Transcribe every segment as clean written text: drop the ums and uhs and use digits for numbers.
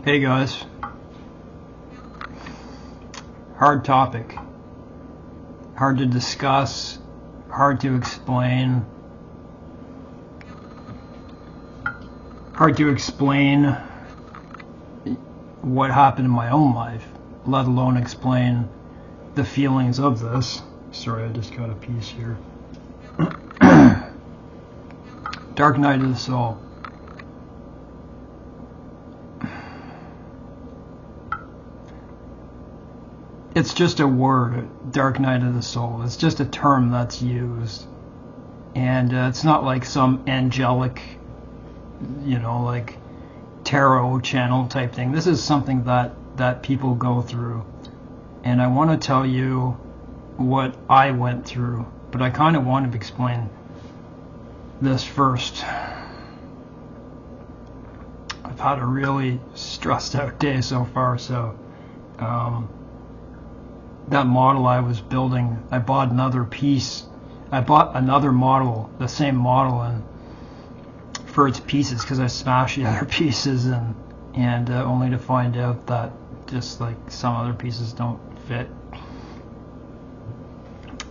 Hey guys, hard topic, hard to discuss, hard to explain, what happened in my own life, let alone explain the feelings of this. Sorry, I just got a piece here. Dark night of the soul. It's just a word, dark night of the soul. It's just a term that's used. And it's not like some angelic, like tarot channel type thing. This is something that people go through. And I want to tell you what I went through. But I kind of want to explain this first. I've had a really stressed out day so far, so that model I was building, I bought another piece. I bought another model, the same model, and for its pieces, because I smashed the other pieces, and only to find out that just like some other pieces don't fit.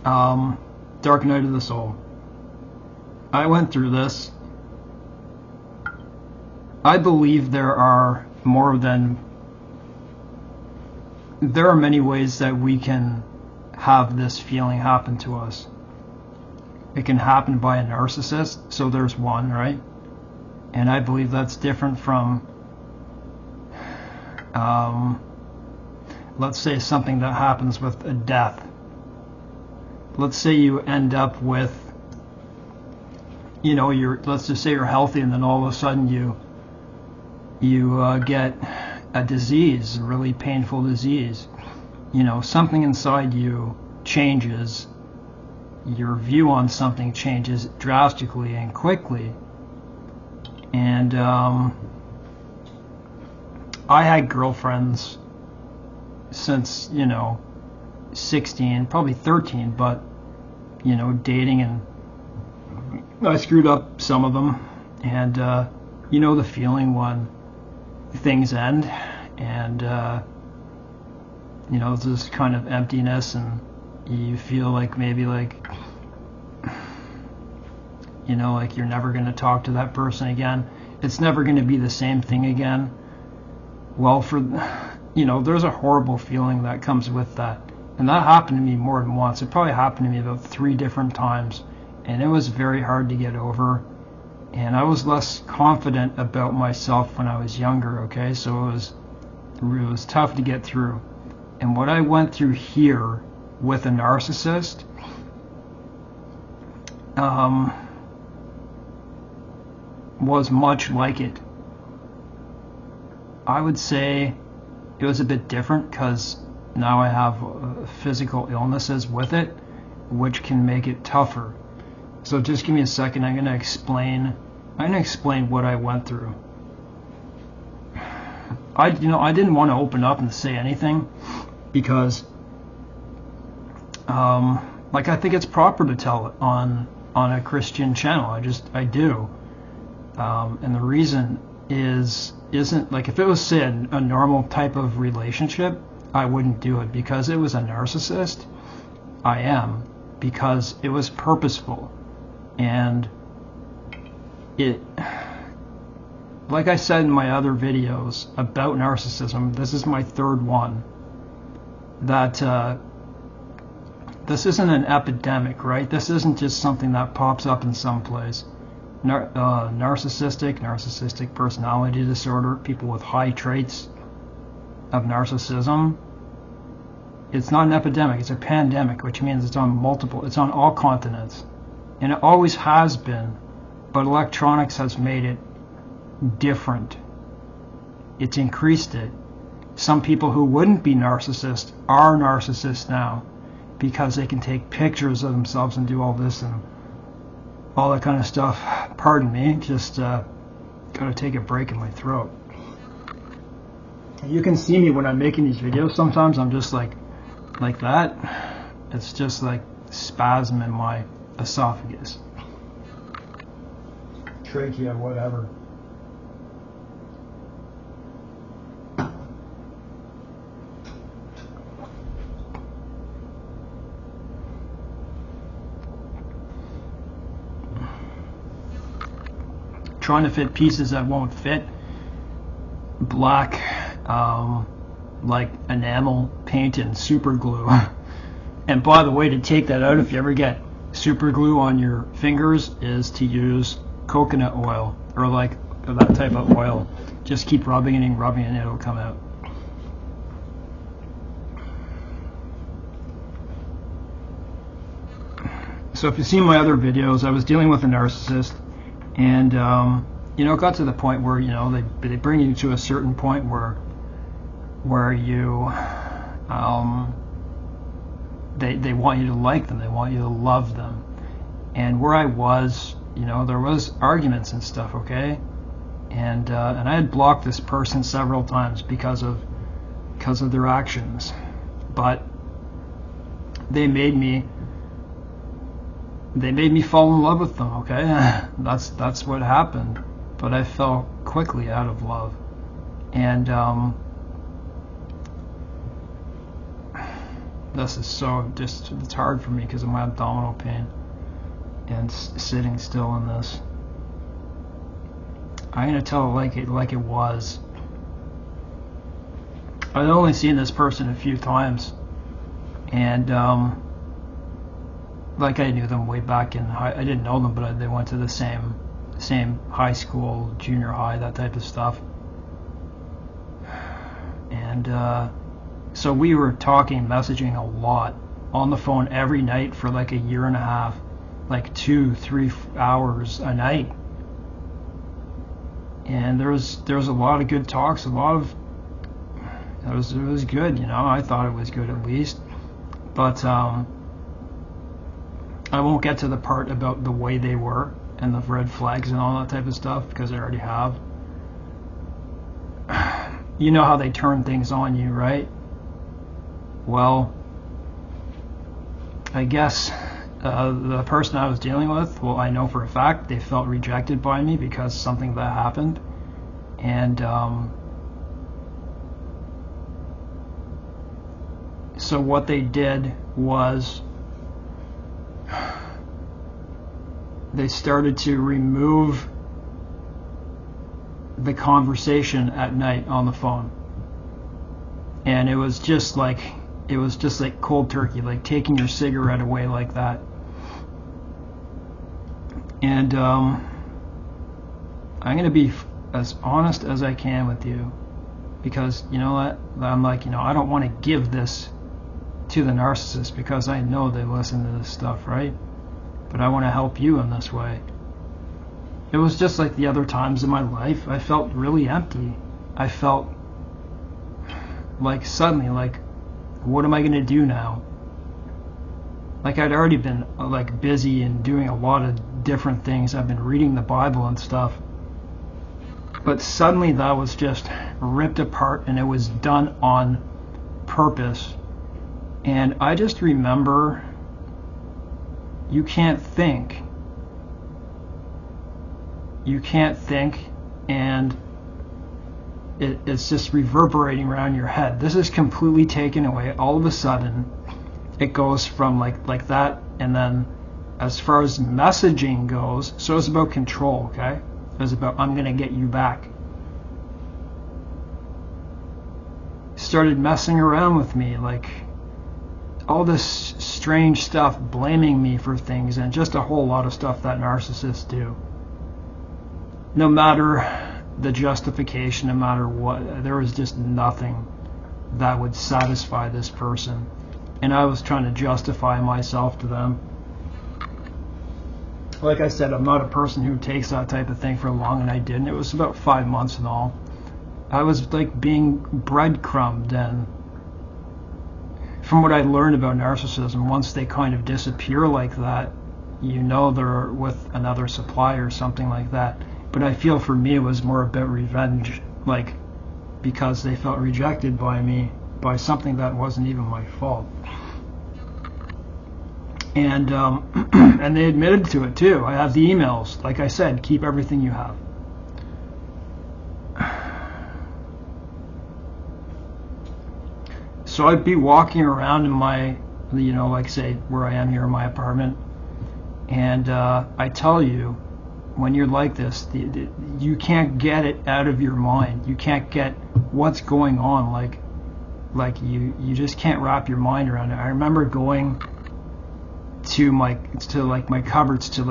Dark night of the soul. I went through this. I believe there are many ways that we can have this feeling happen to us. It can happen by a narcissist, so there's one, right? And I believe that's different from, let's say something that happens with a death. Let's say you end up with, let's just say you're healthy, and then all of a sudden you get a disease, a really painful disease. Something inside you changes. Your view on something changes drastically and quickly. And I had girlfriends since 16, probably 13, but dating, and I screwed up some of them. And the feeling when things end, and it's this kind of emptiness, and you feel like maybe like you're never going to talk to that person again. It's never going to be the same thing again. Well, there's a horrible feeling that comes with that, and that happened to me more than once. It probably happened to me about 3 different times, and it was very hard to get over. And I was less confident about myself when I was younger, okay? So it was tough to get through. And what I went through here with a narcissist, was much like it. I would say it was a bit different because now I have physical illnesses with it, which can make it tougher. So just give me a second. I'm going to explain what I went through. I didn't want to open up and say anything because, I think it's proper to tell it on a Christian channel. I do. And the reason isn't like, if it was, say, a normal type of relationship, I wouldn't do it. Because it was a narcissist, I am. Because it was purposeful. And it, like I said in my other videos about narcissism, this is my 3rd one, that this isn't an epidemic, right? This isn't just something that pops up in some place. Narcissistic personality disorder, people with high traits of narcissism, it's not an epidemic, it's a pandemic, which means it's on all continents. And it always has been, but electronics has made it different. It's increased it. Some people who wouldn't be narcissists are narcissists now because they can take pictures of themselves and do all this and all that kind of stuff. Pardon me, just gotta take a break in my throat. You can see me when I'm making these videos. Sometimes I'm just like that. It's just like spasm in my esophagus, trachea, whatever. trying to fit pieces that won't fit. Black, like enamel paint and super glue. And by the way, to take that out, if you ever get super glue on your fingers, is to use coconut oil or like that type of oil. Just keep rubbing it and it'll come out. So if you've seen my other videos, I was dealing with a narcissist, and you know, it got to the point where, you know, they bring you to a certain point where you they want you to like them, they want you to love them. And where I was, you know, there was arguments and stuff, okay? And I had blocked this person several times because of their actions. But they made me fall in love with them, okay? That's what happened. But I fell quickly out of love. And this is so just, it's hard for me because of my abdominal pain and sitting still in this. I'm gonna tell it like it was. I've only seen this person a few times, and like I knew them way back in high. I didn't know them, but they went to the same high school, junior high, that type of stuff. And so we were talking, messaging a lot on the phone every night for like a year and a half, like 2-3 hours a night. And there was a lot of good talks, it was good, you know. I thought it was good at least, but I won't get to the part about the way they were and the red flags and all that type of stuff because I already have. You know how they turn things on you, right? Well, I guess the person I was dealing with, well, I know for a fact they felt rejected by me because something that happened. And so what they did was they started to remove the conversation at night on the phone. And it was just like cold turkey, like taking your cigarette away like that. And I'm going to be as honest as I can with you, because you know what, I'm like, you know, I don't want to give this to the narcissist because I know they listen to this stuff, right? But I want to help you in this way. It was just like the other times in my life. I felt really empty. I felt like suddenly, like, what am I going to do now? Like, I'd already been like busy and doing a lot of different things. I've been reading the Bible and stuff. But suddenly that was just ripped apart, and it was done on purpose. And I just remember, you can't think. You can't think, and it's just reverberating around your head. This is completely taken away. All of a sudden, it goes from like that, and then as far as messaging goes, so it's about control, okay? It's about, I'm gonna get you back. Started messing around with me, like all this strange stuff, blaming me for things, and just a whole lot of stuff that narcissists do. No matter the justification, no matter what, there was just nothing that would satisfy this person. And I was trying to justify myself to them. Like I said, I'm not a person who takes that type of thing for long, and I didn't. It was about 5 months and all. I was like being breadcrumbed, and from what I learned about narcissism, once they kind of disappear like that, you know they're with another supplier or something like that. But I feel for me it was more about revenge, like because they felt rejected by me, by something that wasn't even my fault. And and they admitted to it too. I have the emails. Like I said, keep everything you have. So I'd be walking around in my, you know, like say where I am here in my apartment, and I tell you, when you're like this, you can't get it out of your mind. You can't get what's going on. Like you just can't wrap your mind around it. I remember going to my cupboards to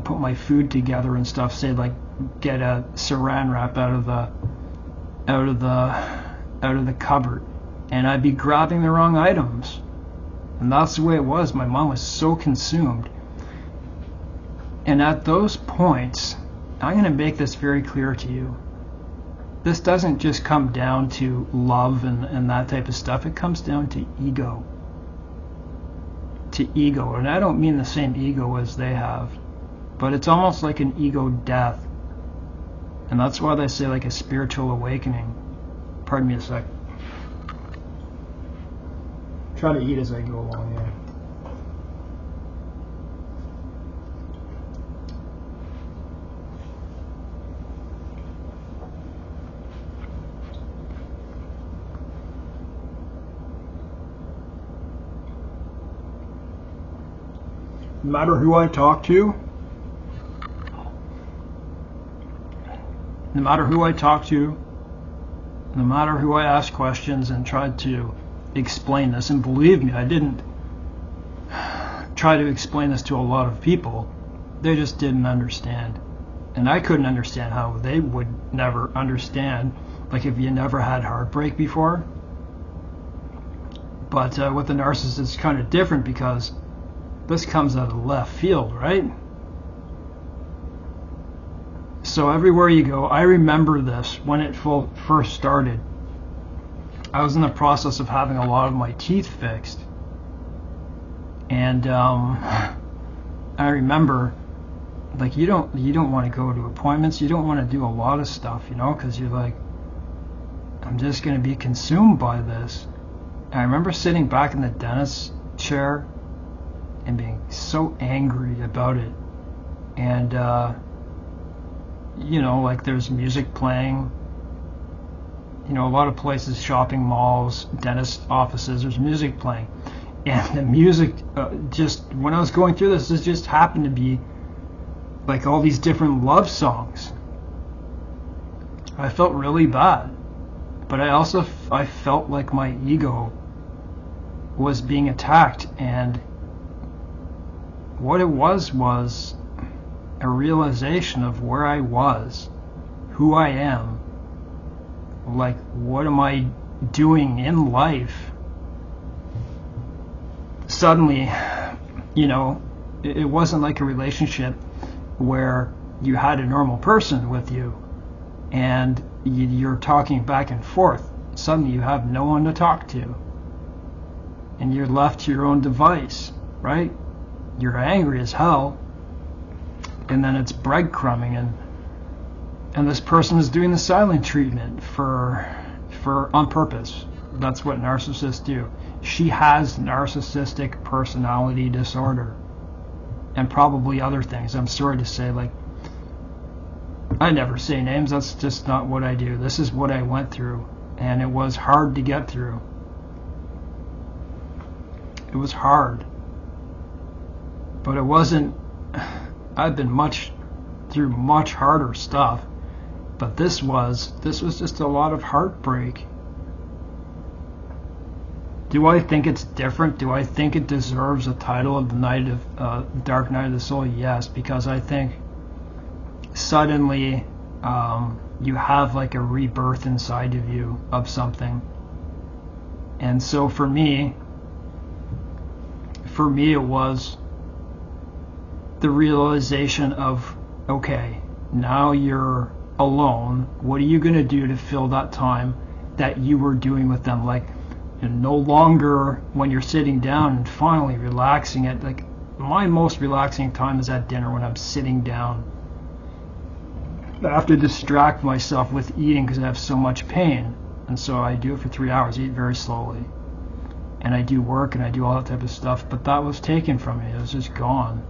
put my food together and stuff. Say get a saran wrap out of the cupboard, and I'd be grabbing the wrong items. And that's the way it was. My mom was so consumed. And at those points, I'm going to make this very clear to you. This doesn't just come down to love and that type of stuff. It comes down to ego. To ego. And I don't mean the same ego as they have, but it's almost like an ego death. And that's why they say like a spiritual awakening. Pardon me a sec. Try to eat as I go along here. No matter who I talk to, no matter who I ask questions and try to explain this, and believe me, I didn't try to explain this to a lot of people. They just didn't understand. And I couldn't understand how they would never understand, like if you never had heartbreak before. But with the narcissist, it's kind of different because this comes out of left field, right? So everywhere you go, I remember this when it first started. I was in the process of having a lot of my teeth fixed, and I remember, like, you don't want to go to appointments, you don't want to do a lot of stuff, because you're like, I'm just going to be consumed by this. And I remember sitting back in the dentist's chair and being so angry about it, and like there's music playing. A lot of places, shopping malls, dentist offices, there's music playing. And the music, just when I was going through this, it just happened to be like all these different love songs. I felt really bad. But I felt like my ego was being attacked. And what it was a realization of where I was, who I am. Like, what am I doing in life? Suddenly, it wasn't like a relationship where you had a normal person with you and you're talking back and forth. Suddenly you have no one to talk to, and you're left to your own device, right? You're angry as hell, and then it's breadcrumbing, and this person is doing the silent treatment for on purpose. That's what narcissists do. She has narcissistic personality disorder, and probably other things. I'm sorry to say, like, I never say names. That's just not what I do. This is what I went through, and it was hard to get through. It was hard, but it wasn't. I've been through much harder stuff. But this was just a lot of heartbreak. Do I think it's different? Do I think it deserves a title of the Dark Night of the Soul? Yes, because I think suddenly you have like a rebirth inside of you of something. And so for me it was the realization of, okay, now you're alone. What are you going to do to fill that time that you were doing with them? Like, no longer when you're sitting down and finally relaxing it. Like, my most relaxing time is at dinner when I'm sitting down. I have to distract myself with eating because I have so much pain, and so I do it for 3 hours, eat very slowly, and I do work and I do all that type of stuff. But that was taken from me. It was just gone.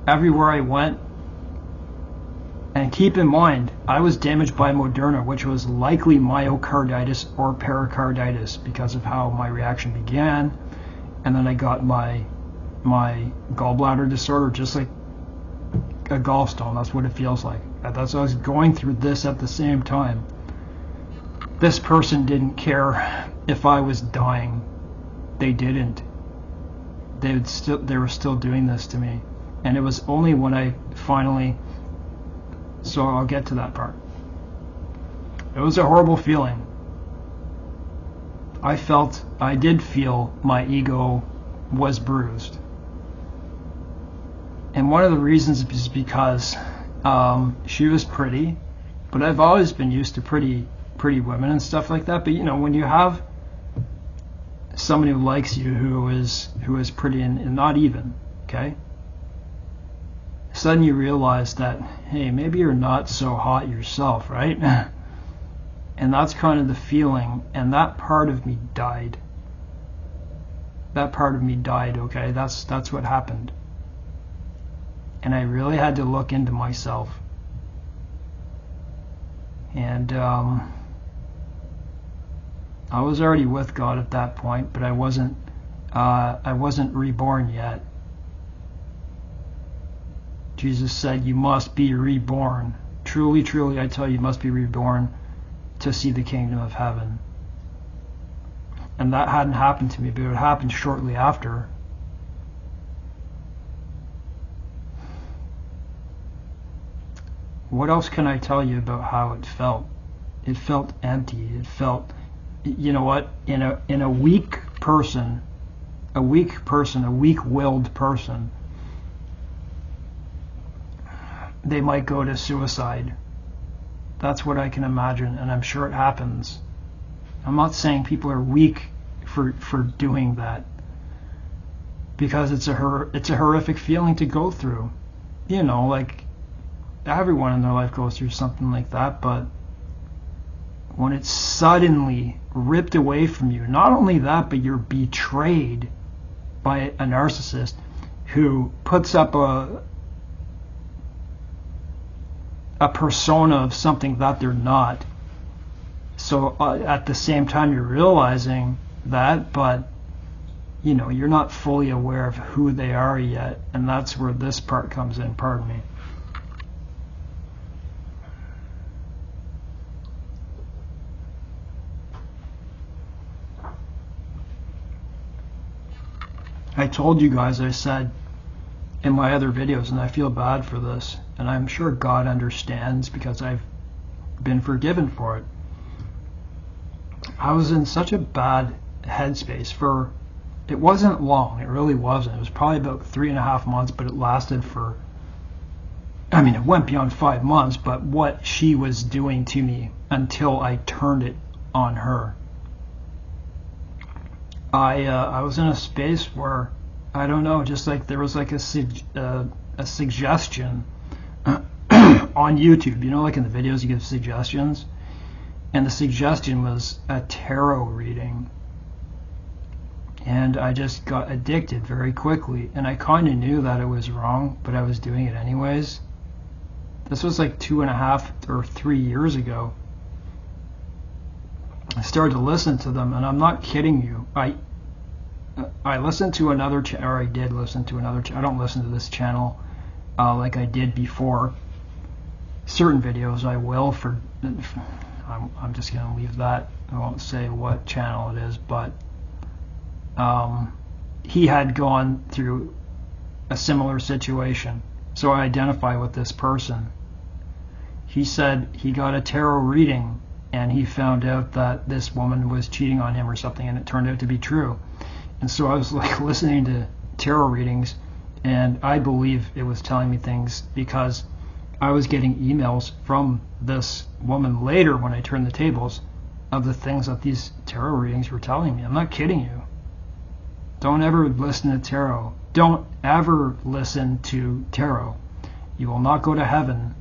Everywhere I went, and keep in mind, I was damaged by Moderna, which was likely myocarditis or pericarditis because of how my reaction began, and then I got my my gallbladder disorder, just like a gallstone. That's what it feels like. That's I was going through this at the same time. This person didn't care if I was dying. They didn't. They were still doing this to me. And it was only when I finally, so I'll get to that part. It was a horrible feeling. I did feel my ego was bruised. And one of the reasons is because she was pretty, but I've always been used to pretty women and stuff like that. But you know, when you have somebody who likes you who is pretty and not even, okay, suddenly you realize that, hey, maybe you're not so hot yourself, right? And that's kind of the feeling, and that part of me died. That part of me died, okay? That's what happened. And I really had to look into myself. And I was already with God at that point, but I wasn't reborn yet. Jesus said, you must be reborn. Truly, truly, I tell you, you must be reborn to see the kingdom of heaven. And that hadn't happened to me, but it happened shortly after. What else can I tell you about how it felt? It felt empty. It felt, you know what, in a weak person, a weak-willed person, they might go to suicide. That's what I can imagine, and I'm sure it happens. I'm not saying people are weak for doing that, because it's a horrific feeling to go through. You know, like everyone in their life goes through something like that, but when it's suddenly ripped away from you, not only that, but you're betrayed by a narcissist who puts up a persona of something that they're not. So at the same time you're realizing that, but you know, you're not fully aware of who they are yet, and that's where this part comes in. Pardon me. I told you guys, I said in my other videos, and I feel bad for this, and I'm sure God understands because I've been forgiven for it. I was in such a bad headspace for, it wasn't long, it really wasn't. It was probably about 3.5 months, but it lasted for, I mean, it went beyond 5 months, but what she was doing to me until I turned it on her. I was in a space where, I don't know, just like there was like a suggestion on YouTube, you know, like in the videos you give suggestions, and the suggestion was a tarot reading, and I just got addicted very quickly, and I kind of knew that it was wrong, but I was doing it anyways. This was like 2.5 or 3 years ago. I started to listen to them, and I'm not kidding you. I listened to another channel, or I did listen to another channel. I don't listen to this channel like I did before. Certain videos I will for I'm just going to leave that. I won't say what channel it is, but he had gone through a similar situation, so I identify with this person. He said he got a tarot reading, and he found out that this woman was cheating on him or something, and it turned out to be true. And so I was like listening to tarot readings, and I believe it was telling me things because I was getting emails from this woman later when I turned the tables of the things that these tarot readings were telling me. I'm not kidding you. Don't ever listen to tarot. Don't ever listen to tarot. You will not go to heaven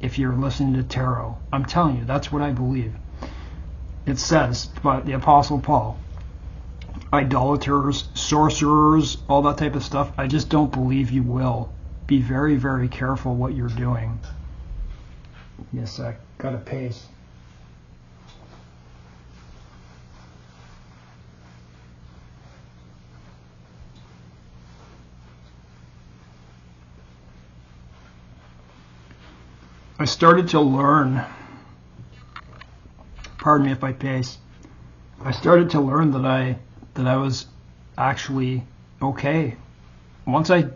if you're listening to tarot. I'm telling you, that's what I believe. It says by the Apostle Paul, idolaters, sorcerers, all that type of stuff, I just don't believe you will. Be very, very careful what you're doing. Yes, I got a pace. I started to learn, pardon me if I pace, I started to learn that I was actually okay. Once I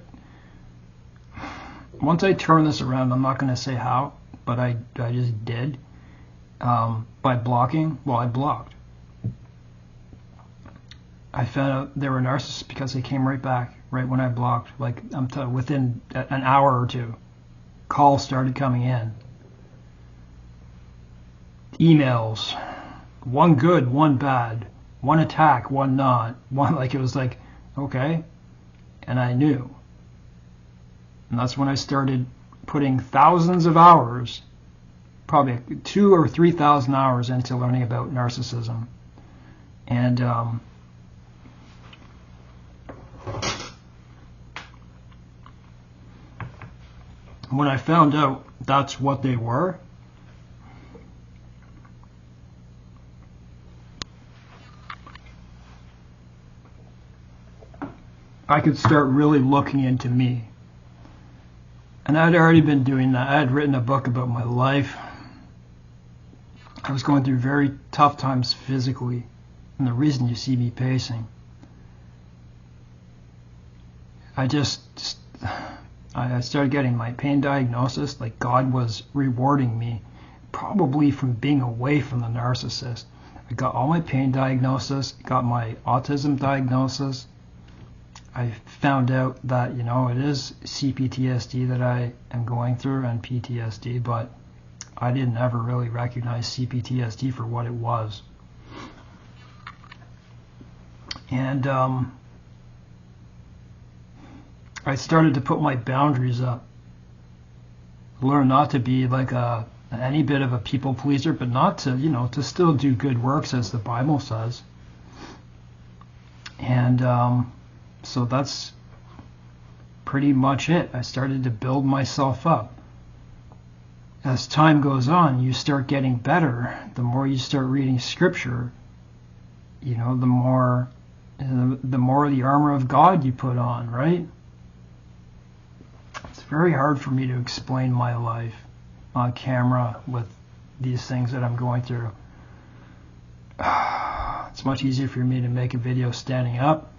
turn this around, I'm not going to say how, but I just did. By blocking, well, I blocked. I found out they were narcissists because they came right back, right when I blocked. Like, within an hour or two, calls started coming in. Emails, one good, one bad, one attack, one not, one, like, it was like, okay, and I knew. And that's when I started putting thousands of hours, probably 2,000 or 3,000 hours into learning about narcissism. And when I found out that's what they were, I could start really looking into me. And I'd already been doing that. I had written a book about my life. I was going through very tough times physically, and the reason you see me pacing. I started getting my pain diagnosis, like God was rewarding me, probably from being away from the narcissist. I got all my pain diagnosis, got my autism diagnosis. I found out that, it is CPTSD that I am going through and PTSD, but I didn't ever really recognize CPTSD for what it was. And I started to put my boundaries up. Learn not to be like any bit of a people pleaser, but not to, to still do good works as the Bible says. And so that's pretty much it. I started to build myself up. As time goes on, you start getting better. The more you start reading scripture, the more the armor of God you put on, right? It's very hard for me to explain my life on camera with these things that I'm going through. It's much easier for me to make a video standing up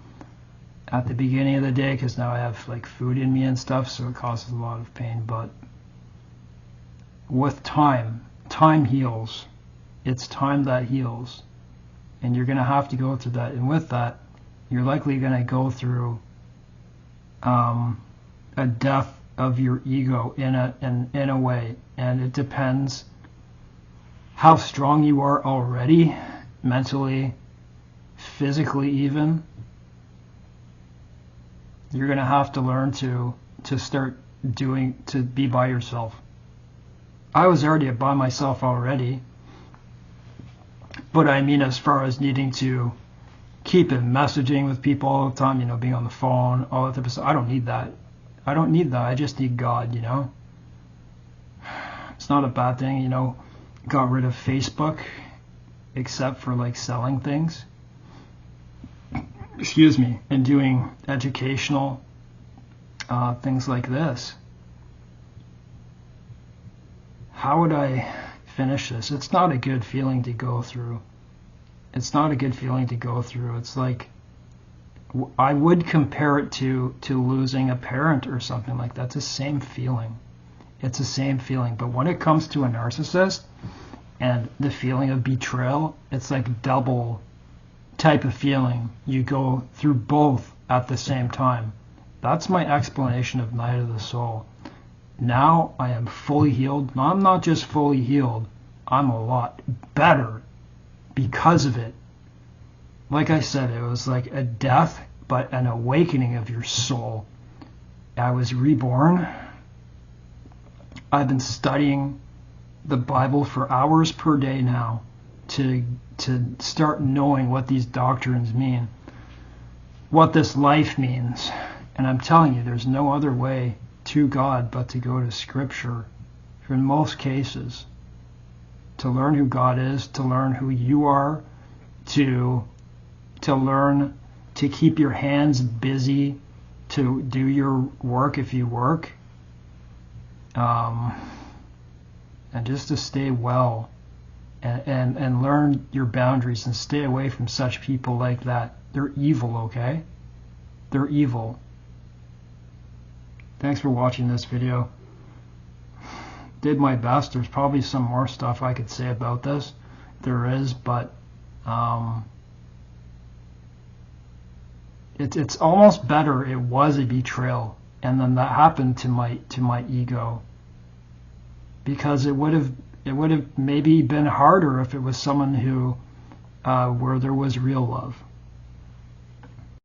at the beginning of the day, because now I have like food in me and stuff, so it causes a lot of pain. But with time heals. It's time that heals, and you're going to have to go through that. And with that, you're likely going to go through a death of your ego in a way, and it depends how strong you are already, mentally, physically even. You're going to have to learn to be by yourself. I was already by myself already, but I mean, as far as needing to keep in messaging with people all the time, being on the phone, all that type of stuff, I don't need that. I just need God, It's not a bad thing, Got rid of Facebook, except for like selling things. Excuse me, and doing educational things like this. How would I finish this? It's not a good feeling to go through. It's like, I would compare it to losing a parent or something like that. It's the same feeling. But when it comes to a narcissist and the feeling of betrayal, it's like double type of feeling. You go through both at the same time. That's my explanation of Night of the Soul. Now I am fully healed. No, I'm not just fully healed. I'm a lot better because of it. Like I said, it was like a death, but an awakening of your soul. I was reborn. I've been studying the Bible for hours per day now to start knowing what these doctrines mean, what this life means. And I'm telling you, there's no other way to God but to go to Scripture in most cases, to learn who God is, to learn who you are, to learn to keep your hands busy, to do your work if you work. and just to stay well, and learn your boundaries and stay away from such people like that. They're evil, okay? They're evil. Thanks for watching this video. Did my best. There's probably some more stuff I could say about this. There is, but it's almost better it was a betrayal and then that happened to my ego, because it would have maybe been harder if it was someone who where there was real love.